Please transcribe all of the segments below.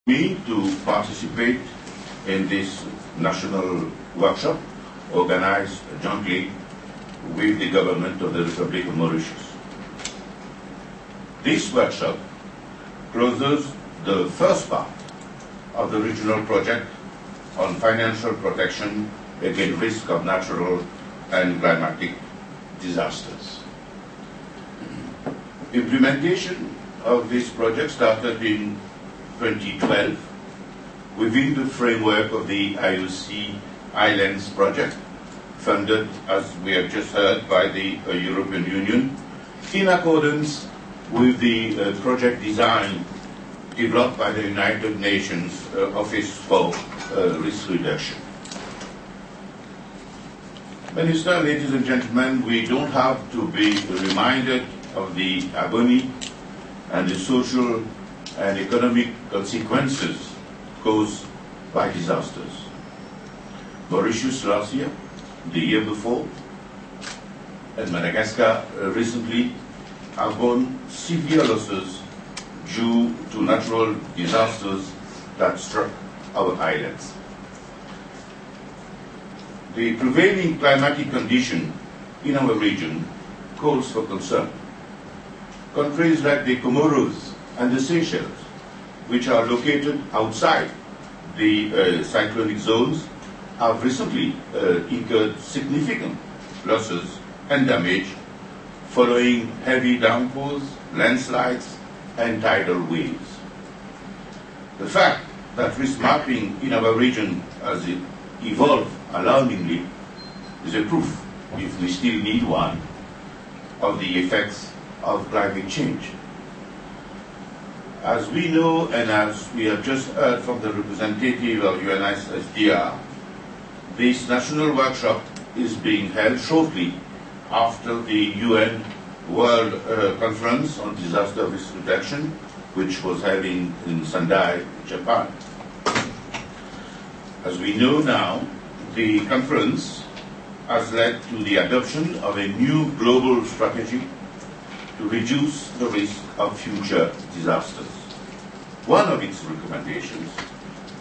me to participate in this national workshop organized jointly with the government of the Republic of Mauritius. This workshop closes the first part of the regional project on financial protection against risk of natural and climatic disasters. Implementation of this project started in 2012 within the framework of the IOC Islands project, funded, as we have just heard, by the European Union, in accordance with the project design developed by the United Nations Office for Risk Reduction. Minister, ladies and gentlemen, we don't have to be reminded of the agony and the social and economic consequences caused by disasters. Mauritius last year, the year before, and Madagascar recently have borne severe losses due to natural disasters that struck our islands. The prevailing climatic condition in our region calls for concern. Countries like the Comoros and the Seychelles, which are located outside the cyclonic zones, have recently incurred significant losses and damage following heavy downpours, landslides, and tidal waves. The fact that risk mapping in our region has evolved alarmingly is a proof, if we still need one, of the effects of climate change. As we know, and as we have just heard from the representative of UNSDR, this national workshop is being held shortly after the UN World Conference on Disaster Risk Reduction, which was held in Sendai, Japan. As we know now, the conference has led to the adoption of a new global strategy to reduce the risk of future disasters. One of its recommendations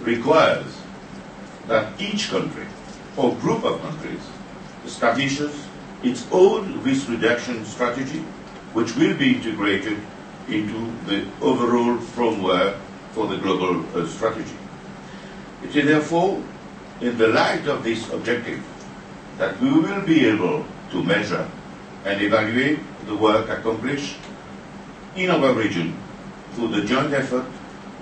requires that each country or group of countries establishes its own risk reduction strategy, which will be integrated into the overall framework for the global strategy. It is therefore in the light of this objective that we will be able to measure and evaluate the work accomplished in our region through the joint effort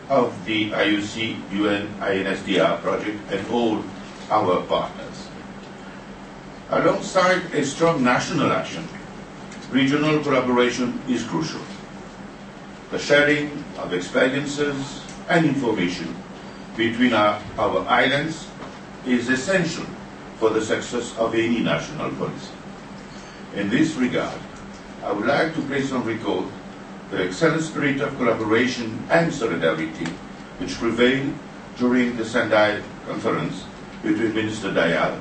of the IOC, UN, INSDR project and all our partners. Alongside a strong national action, regional collaboration is crucial. The sharing of experiences and information between our islands is essential for the success of any national policy. In this regard, I would like to place on record the excellent spirit of collaboration and solidarity which prevailed during the Sendai conference between Minister Dayal,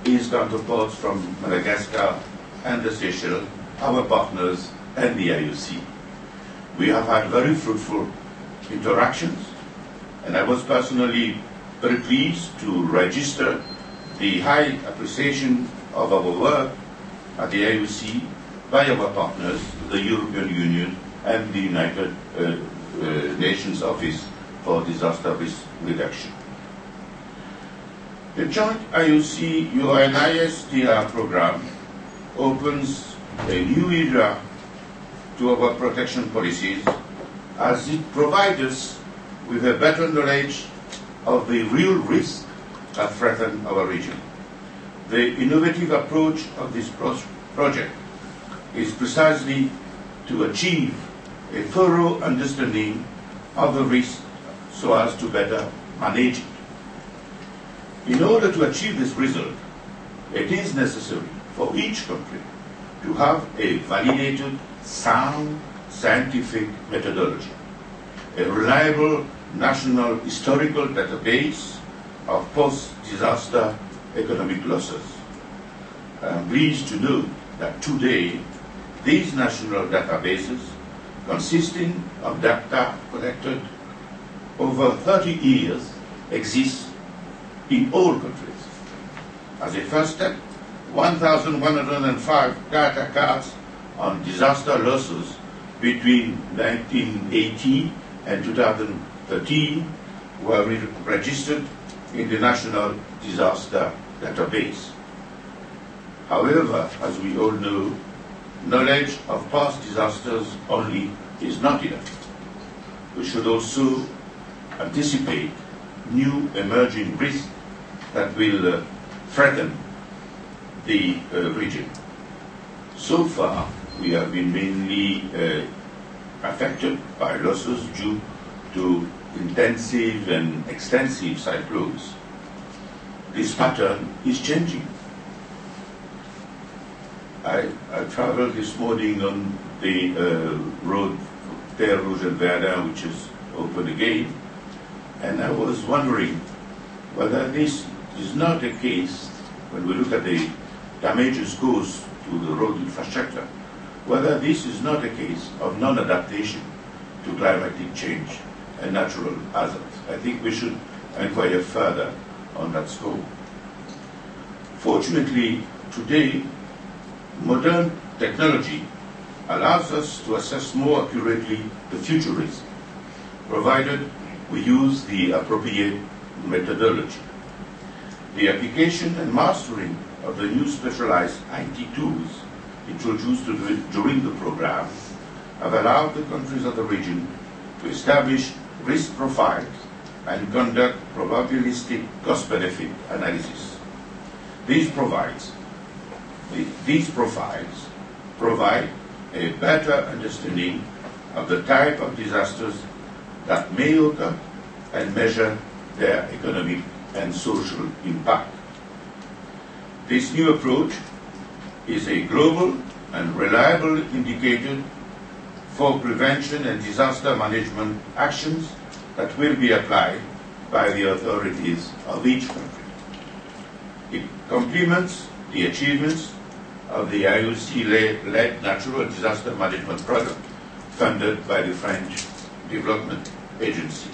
his counterparts from Madagascar and the Seychelles, our partners, and the IOC. We have had very fruitful interactions, and I was personally very pleased to register the high appreciation of our work at the IOC by our partners, the European Union and the United Nations Office for Disaster Risk Reduction. The joint IOC-UNISDR program opens a new era to our protection policies as it provides us with a better knowledge of the real risks that threaten our region. The innovative approach of this project is precisely to achieve a thorough understanding of the risk so as to better manage it. In order to achieve this result, it is necessary for each country to have a validated, sound, scientific methodology, a reliable national historical database of post-disaster economic losses. I am pleased to note that today, these national databases, consisting of data collected over 30 years exists in all countries. As a first step, 1,105 data cards on disaster losses between 1980 and 2013 were registered in the National Disaster Database. However, as we all know, knowledge of past disasters only is not enough. We should also anticipate new emerging risks that will threaten the region. So far, we have been mainly affected by losses due to intensive and extensive cyclones. This pattern is changing. I traveled this morning on the road Terre Rouge and Verdun, which is open again, and I was wondering whether this is not the case when we look at the damages caused to the road infrastructure, whether this is not a case of non-adaptation to climatic change and natural hazards. I think we should inquire further on that score. Fortunately, today, modern technology allows us to assess more accurately the future risk, provided we use the appropriate methodology. The application and mastering of the new specialized IT tools introduced during the program have allowed the countries of the region to establish risk profiles and conduct probabilistic cost-benefit analysis. These profiles provide a better understanding of the type of disasters that may occur and measure their economic and social impact. This new approach is a global and reliable indicator for prevention and disaster management actions that will be applied by the authorities of each country. It complements the achievements of the IOC-led Natural Disaster Management Project funded by the French Development Agency.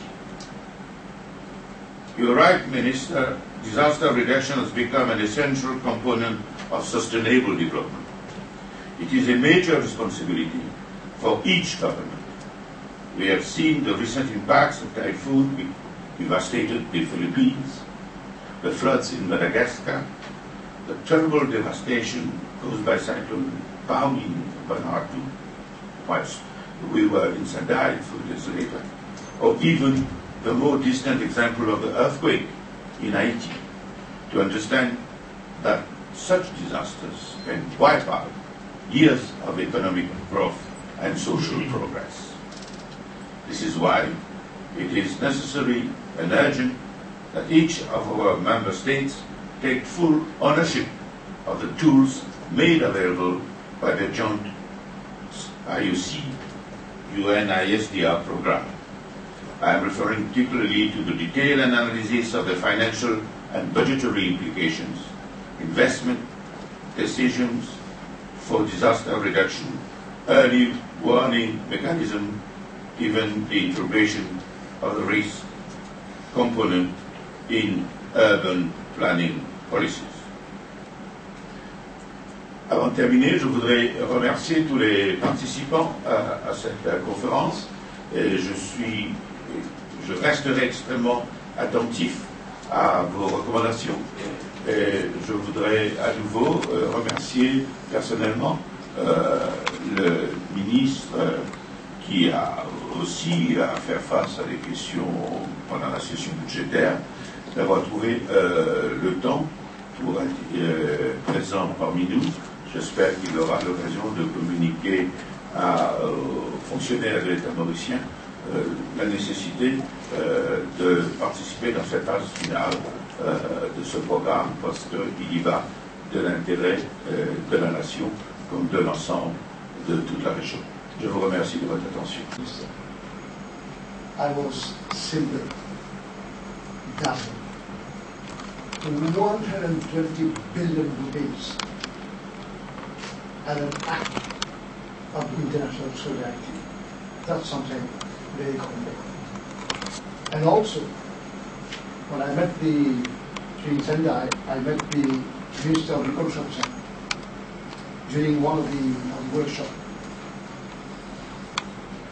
You're right, Minister, disaster reduction has become an essential component of sustainable development. It is a major responsibility for each government. We have seen the recent impacts of typhoon which devastated the Philippines, the floods in Madagascar, the terrible devastation caused by Cyclone Pau in Vanuatu, whilst we were in Sendai a few days later, or even the more distant example of the earthquake in Haiti, to understand that such disasters can wipe out years of economic growth and social progress. This is why it is necessary and urgent that each of our member states take full ownership of the tools made available by the joint IOC-UN-ISDR program. I am referring particularly to the detailed analysis of the financial and budgetary implications, investment decisions for disaster reduction, early warning mechanism, even the integration of the risk component in urban planning policies. Avant de terminer, je voudrais remercier tous les participants à cette conférence. Et je resterai extrêmement attentif à vos recommandations. Et je voudrais à nouveau remercier personnellement le ministre qui a aussi à faire face à des questions pendant la session budgétaire, d'avoir trouvé le temps pour être présent parmi nous. J'espère qu'il aura l'occasion de communiquer aux fonctionnaires de l'État mauricien la nécessité de participer dans cette phase finale de ce programme parce qu'il y va de l'intérêt de la nation comme de l'ensemble de toute la région. Je vous remercie de votre attention. I was simply dazzled. 120 billion rupees and an act of international solidarity. That's something very complicated. And also, when I met the Sri Sendai, I met the Minister of Reconstruction during one of the workshops.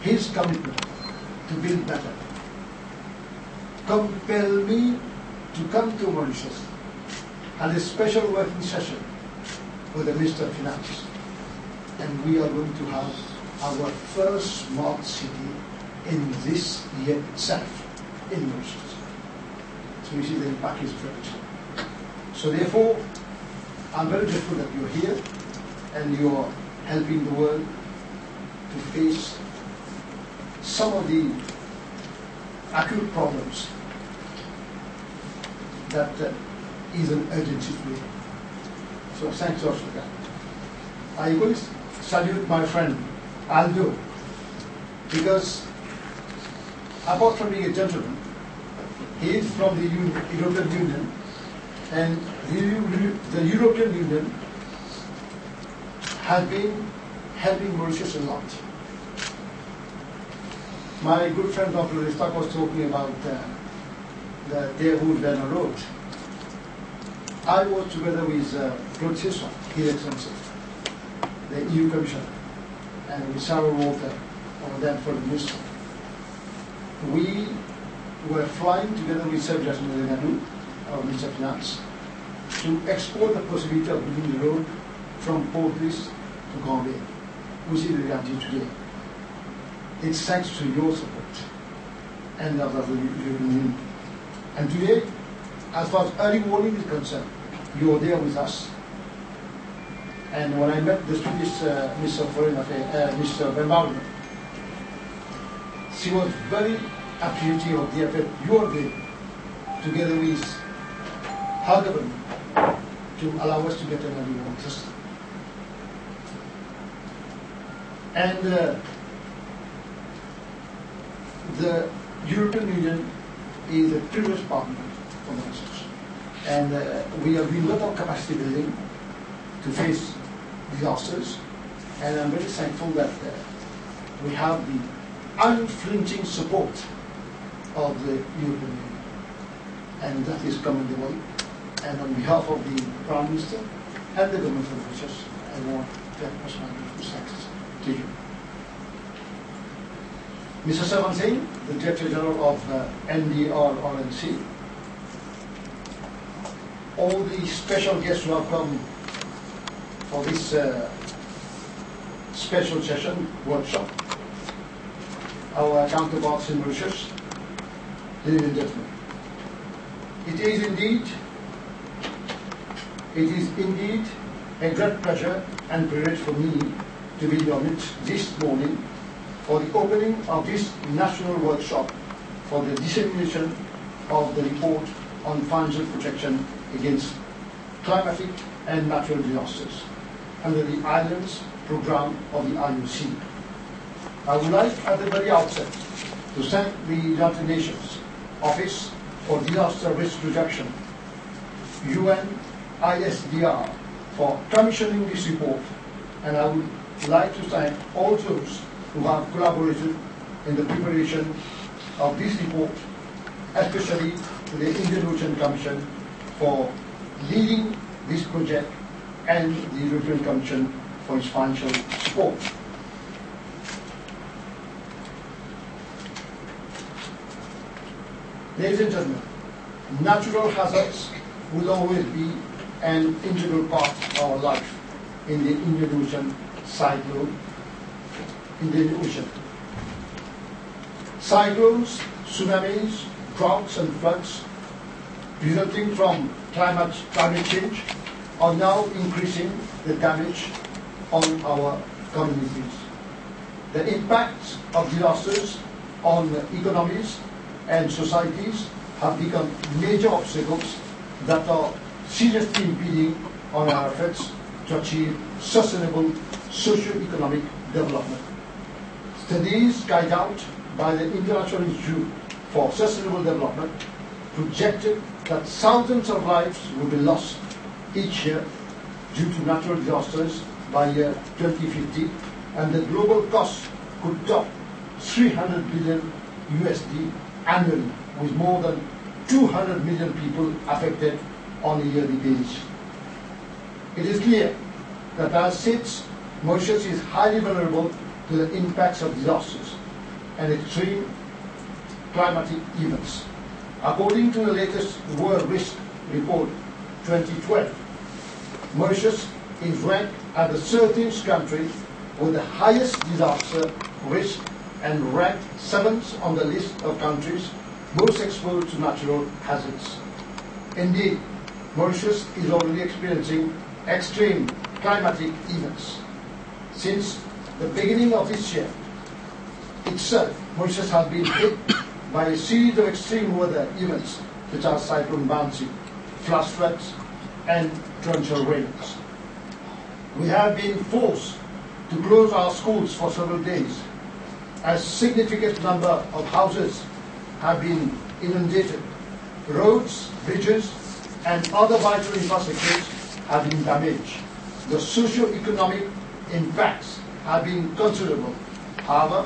His commitment to build better compelled me to come to Mauritius and a special working session with the Minister of Finance. And we are going to have our first smart city in this year itself in Mauritius. So you see the impact is great. So therefore, I'm very grateful that you're here and you're helping the world to face some of the acute problems that is an urgent situation. So thanks also for that. I will salute my friend Aldo, because apart from being a gentleman, he is from the European Union, and the European Union has been helping Mauritius a lot. My good friend Dr. Ristak was talking about the Daewoo-Werner Road. I was together with Protectiom, His Excellency, the EU Commissioner, and with Sarah Walter, over there for the minister. We were flying together with Sir Jasmine Lenadu, our Minister of Finance, to explore the possibility of building the road from Port Louis to Gambia, which is the reality today. It's thanks to your support and of the European Union. And today, as far as early warning is concerned, you are there with us. And when I met the Swedish Minister of Foreign Affairs, Mr. Benbauer, she was very appreciative of the effort you are doing together with her government to allow us to get an early warning system. And the European Union is a previous partner for the research. And we have been a lot of capacity building to face disasters. And I'm very thankful that we have the unflinching support of the European Union. And that is commendable. And on behalf of the Prime Minister and the government of Mauritius, I want to express my grateful thanks to you. Mr. Savan Singh, the Director General of NDR-RNC, all the special guests who have come for this special session, workshop, our counterparts in Mauritius, ladies and gentlemen. It is indeed a great pleasure and privilege for me to be on it this morning for the opening of this national workshop for the dissemination of the report on financial protection against climatic and natural disasters under the Islands Programme of the IUC. I would like at the very outset to thank the United Nations Office for Disaster Risk Reduction, UNISDR, for commissioning this report, and I would like to thank all those who have collaborated in the preparation of this report, especially to the Indian Ocean Commission for leading this project and the European Commission for its financial support. Ladies and gentlemen, natural hazards will always be an integral part of our life in the Indian Ocean cyclone, Indian Ocean. Cyclones, tsunamis, droughts and floods resulting from climate change are now increasing the damage on our communities. The impacts of disasters on economies and societies have become major obstacles that are seriously impeding on our efforts to achieve sustainable socio-economic development. Studies carried out by the International Institute for Sustainable Development projected that thousands of lives will be lost each year due to natural disasters by year 2050, and the global cost could top $300 billion USD annually, with more than 200 million people affected on a yearly basis. It is clear that as such, Mauritius is highly vulnerable to the impacts of disasters and extreme climatic events. According to the latest World Risk Report 2012, Mauritius is ranked as the 13th country with the highest disaster risk and ranked 7th on the list of countries most exposed to natural hazards. Indeed, Mauritius is already experiencing extreme climatic events. Since the beginning of this year itself, Mauritius has been hit by a series of extreme weather events such as Cyclone Bouncy, flash floods, and torrential rains. We have been forced to close our schools for several days, as a significant number of houses have been inundated. Roads, bridges, and other vital infrastructures have been damaged. The socio-economic impacts have been considerable. However,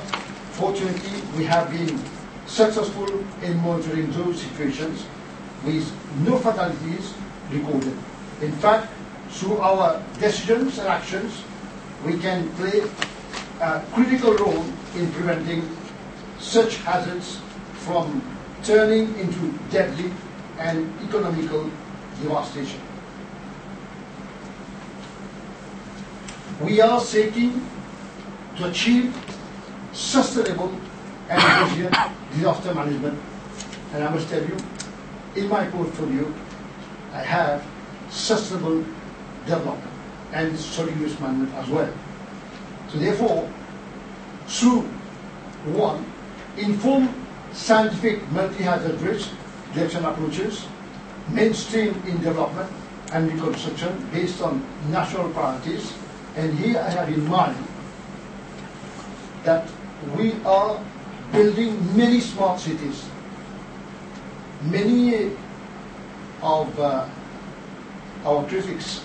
fortunately, we have been successful in monitoring those situations with no fatalities recorded. In fact, through our decisions and actions, we can play a critical role in preventing such hazards from turning into deadly and economical devastation. We are seeking to achieve sustainable and resilient disaster management, and I must tell you, in my portfolio, I have sustainable development and solid waste management as well. So therefore, through one, inform scientific multi-hazard risk reduction approaches, mainstream in development and reconstruction based on national priorities, and here I have in mind that we are building many smart cities. Many of our critics,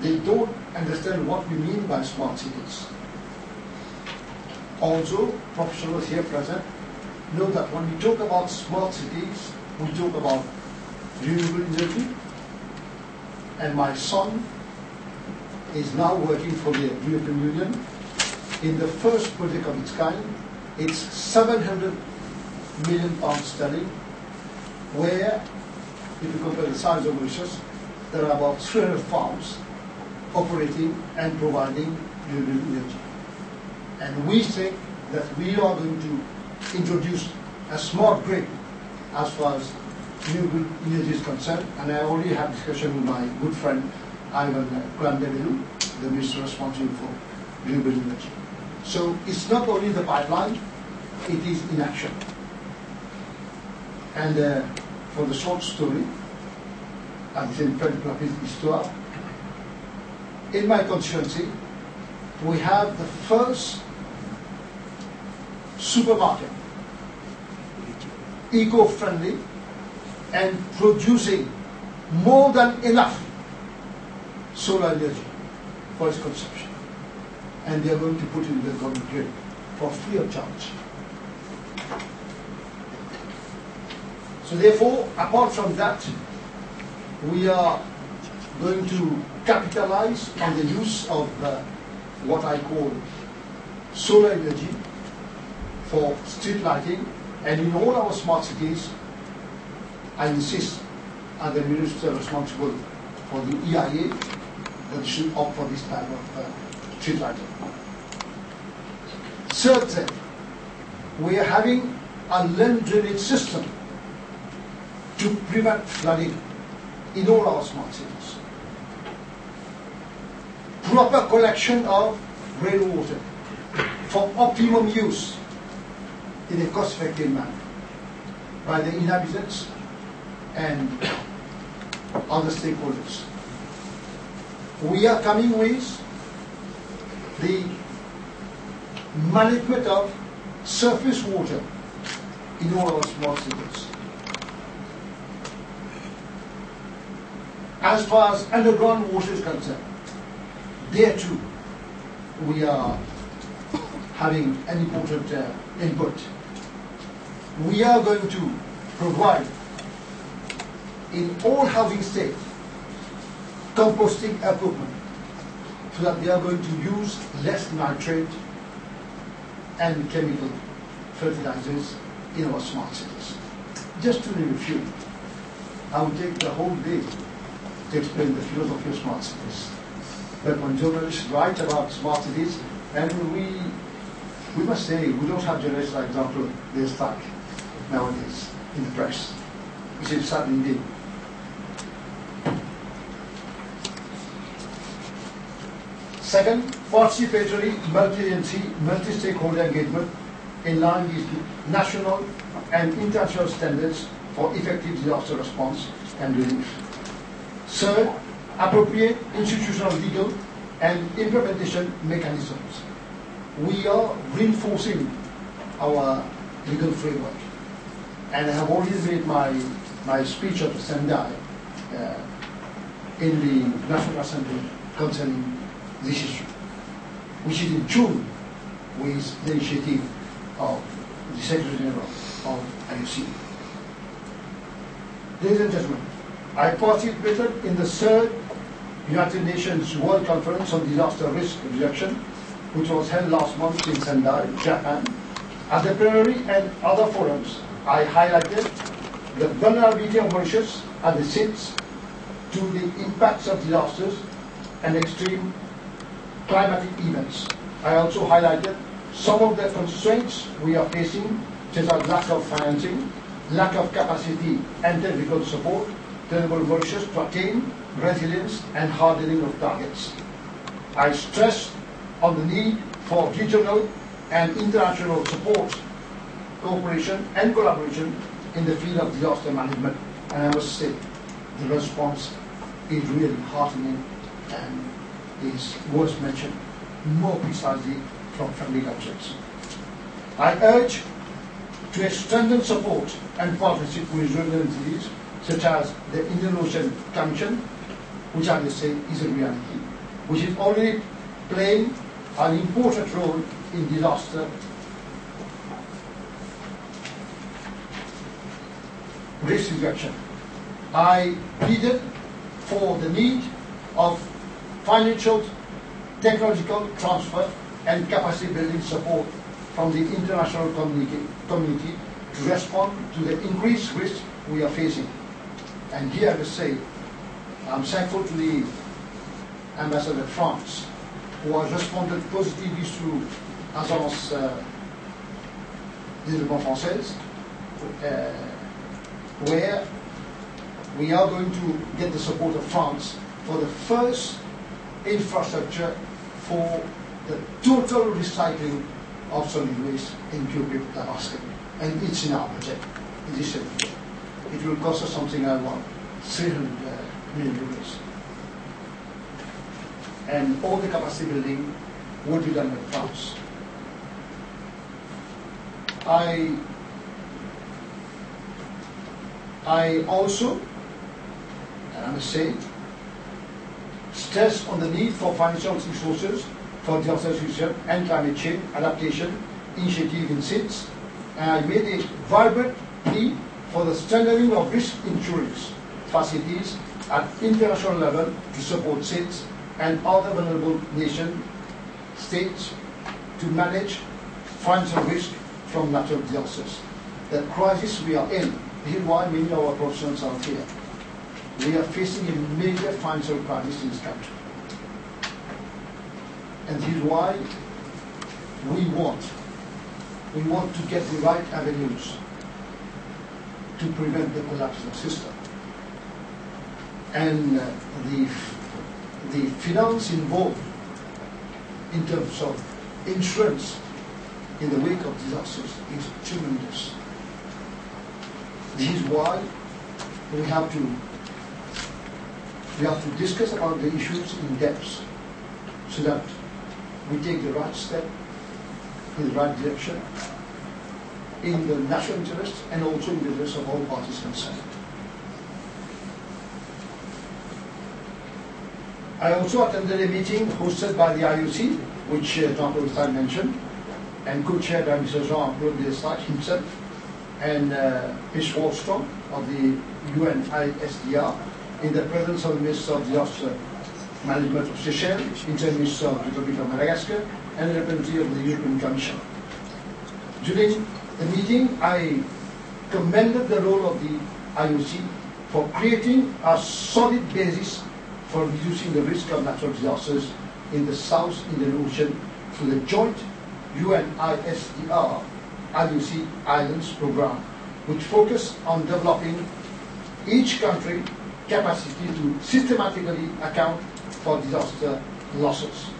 they don't understand what we mean by smart cities. Also, professionals here present know that when we talk about smart cities, we talk about renewable energy, and my son is now working for the European Union in the first project of its kind. It's 700 million pounds sterling, where, if you compare the size of Mauritius, there are about 300 farms operating and providing renewable energy. And we think that we are going to introduce a smart grid as far as renewable energy is concerned, and I already had discussion with my good friend Ivan Grandevelu, the minister responsible for renewable energy. So it's not only the pipeline, it is in action. And for the short story, c'est une petite rapide histoire. In my constituency, we have the first supermarket, eco-friendly and producing more than enough solar energy for its consumption. And they are going to put it in the government grid for free of charge. So therefore, apart from that, we are going to capitalize on the use of what I call solar energy for street lighting, and in all our smart cities, I insist, as the minister responsible for the EIA, that should opt for this type of street lighting. Third thing, we are having a land drainage system to prevent flooding in all our smart cities. Proper collection of rainwater for optimum use in a cost-effective manner by the inhabitants and other stakeholders. We are coming with the management of surface water in all our small cities. As far as underground water is concerned, there too we are having an important input. we are going to provide in all housing estates composting equipment so that they are going to use less nitrate and chemical fertilizers in our smart cities. Just to name a few. I would take the whole day to explain the philosophy of smart cities. But when journalists write about smart cities, and we must say we don't have journalists, for example, they're stuck nowadays in the press, which is sad indeed. Second, participatory, multi-agency, multi-stakeholder engagement in line with national and international standards for effective disaster response and relief. Third, appropriate institutional, legal, and implementation mechanisms. We are reinforcing our legal framework. And I have already made my speech at Sendai in the National Assembly concerning this issue, which is in tune with the initiative of the Secretary General of IUC. Ladies and gentlemen, I participated in the third United Nations World Conference on Disaster Risk Reduction, which was held last month in Sendai, Japan. At the plenary and other forums, I highlighted the vulnerability of Mauritius and the SIDS to the impacts of disasters and extreme climatic events. I also highlighted some of the constraints we are facing, such as lack of financing, lack of capacity and technical support to enable Mauritius to attain resilience and hardening of targets. I stressed on the need for regional and international support, cooperation and collaboration in the field of disaster management. And I must say, the response is really heartening and is worth mentioning, more precisely from friendly countries. I urge to strengthen support and partnership with regional entities such as the Indian Ocean Commission, which I must say is a reality, which is already playing an important role in disaster risk reduction. I pleaded for the need of financial, technological transfer and capacity building support from the international community to respond to the increased risk we are facing. And here I must say, I'm thankful to the Ambassador of France, who has responded positively to Agence Développement Française, where we are going to get the support of France for the first infrastructure for the total recycling of solid waste in pure paper basket. And it's in our budget. It will cost us something like 300 million euros. And all the capacity building will be done by France. I also, and I must say, stress on the need for financial resources for disaster reduction and climate change adaptation initiative in SIDS, and I made a vibrant plea for the strengthening of risk insurance facilities at international level to support SIDS and other vulnerable nation states to manage financial risk from natural disasters. The crisis we are in, this is why many of our professionals are here. We are facing a major financial crisis in this country. And this is why we want to get the right avenues to prevent the collapse of the system. And the finance involved in terms of insurance in the wake of disasters is tremendous. This is why we have to discuss about the issues in depth so that we take the right step in the right direction in the national interest and also in the interest of all parties concerned. I also attended a meeting hosted by the IUC, which Jean-Claude Stein mentioned, and co-chaired by Mr. Jean-Claude Stein himself, and Ms. Wallstrom of the UNISDR, in the presence of the Minister of Disaster Management of Seychelles, Interim Minister of the Republic of Madagascar, and the representative of the European Commission. During the meeting, I commended the role of the IOC for creating a solid basis for reducing the risk of natural disasters in the South Indian Ocean through the joint UNISDR IOC Islands program, which focus on developing each country capacity to systematically account for disaster losses.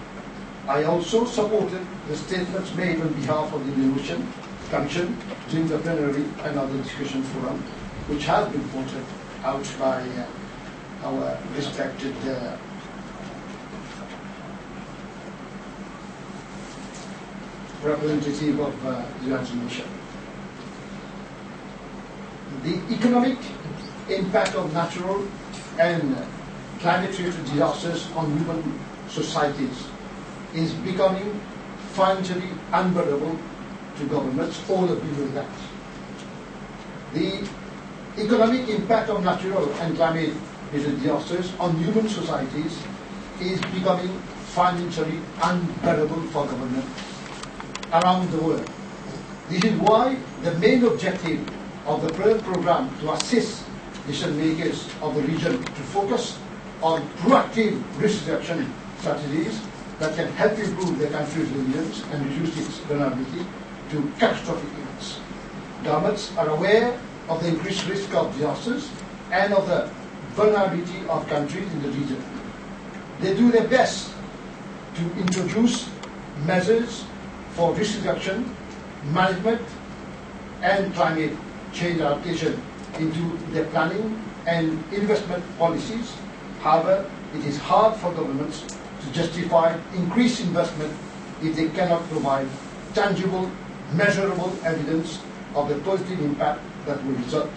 I also supported the statements made on behalf of the Indian Ocean Commission during the plenary and other discussion forum, which has been pointed out by our respected representative of the United Nations. The economic impact of natural and climate-related disasters on human societies is becoming financially unbearable to governments. All of you know that. The economic impact of natural and climate-related disasters on human societies is becoming financially unbearable for governments around the world. This is why the main objective of the present program to assist decision makers of the region to focus on proactive risk reduction strategies that can help improve the country's resilience and reduce its vulnerability to catastrophic events. Governments are aware of the increased risk of disasters and of the vulnerability of countries in the region. They do their best to introduce measures for risk reduction, management, and climate change adaptation into their planning and investment policies. However, it is hard for governments to justify increased investment if they cannot provide tangible, measurable evidence of the positive impact that will result.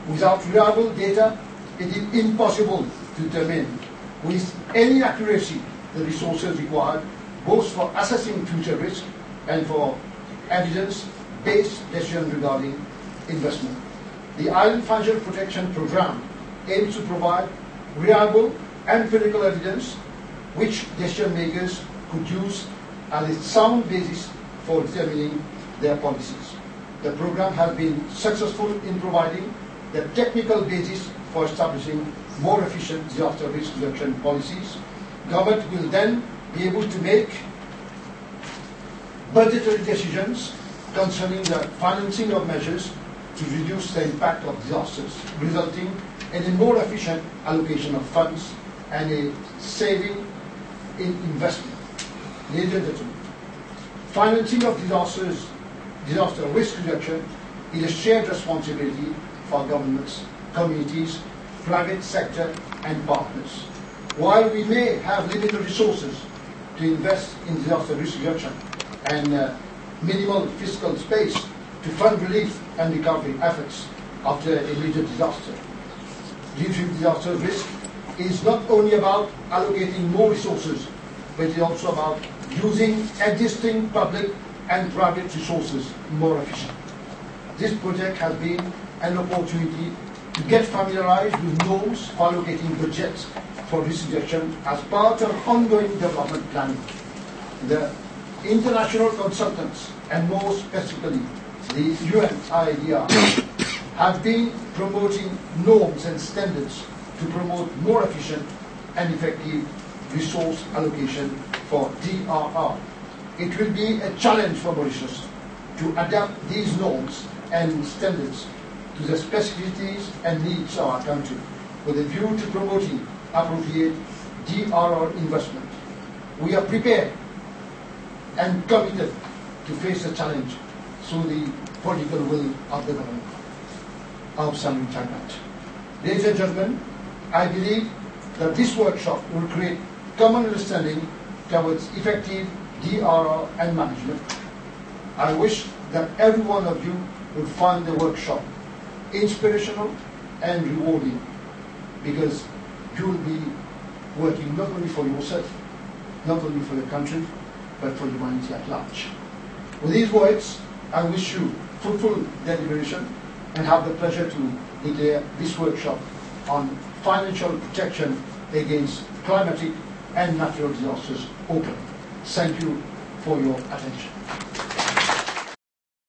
Without reliable data, it is impossible to determine with any accuracy the resources required, both for assessing future risk and for evidence-based decisions regarding investment. The Island Financial Protection Program aims to provide reliable and empirical evidence which decision makers could use as a sound basis for determining their policies. The program has been successful in providing the technical basis for establishing more efficient disaster risk reduction policies. Government will then be able to make budgetary decisions concerning the financing of measures to reduce the impact of disasters, resulting in a more efficient allocation of funds and a saving in investment. Ladies and gentlemen, financing of disaster risk reduction is a shared responsibility for governments, communities, private sector, and partners. While we may have limited resources to invest in disaster risk reduction and minimal fiscal space to fund relief and recovery efforts after a major disaster, reducing disaster risk is not only about allocating more resources, but it is also about using existing public and private resources more efficiently. This project has been an opportunity to get familiarized with norms for allocating budgets for risk reduction as part of ongoing development planning. The international consultants, and more specifically the UNIDR, have been promoting norms and standards to promote more efficient and effective resource allocation for DRR. It will be a challenge for Mauritius to adapt these norms and standards to the specificities and needs of our country with a view to promoting appropriate DRR investment. We are prepared and committed to face the challenge through the political will of the government of Sun Thailand. Ladies and gentlemen, I believe that this workshop will create common understanding towards effective DRR and management. I wish that every one of you will find the workshop inspirational and rewarding, because you will be working not only for yourself, not only for your country, but for humanity at large. With these words, I wish you fruitful deliberation and have the pleasure to declare this workshop on financial protection against climatic and natural disasters open. Thank you for your attention.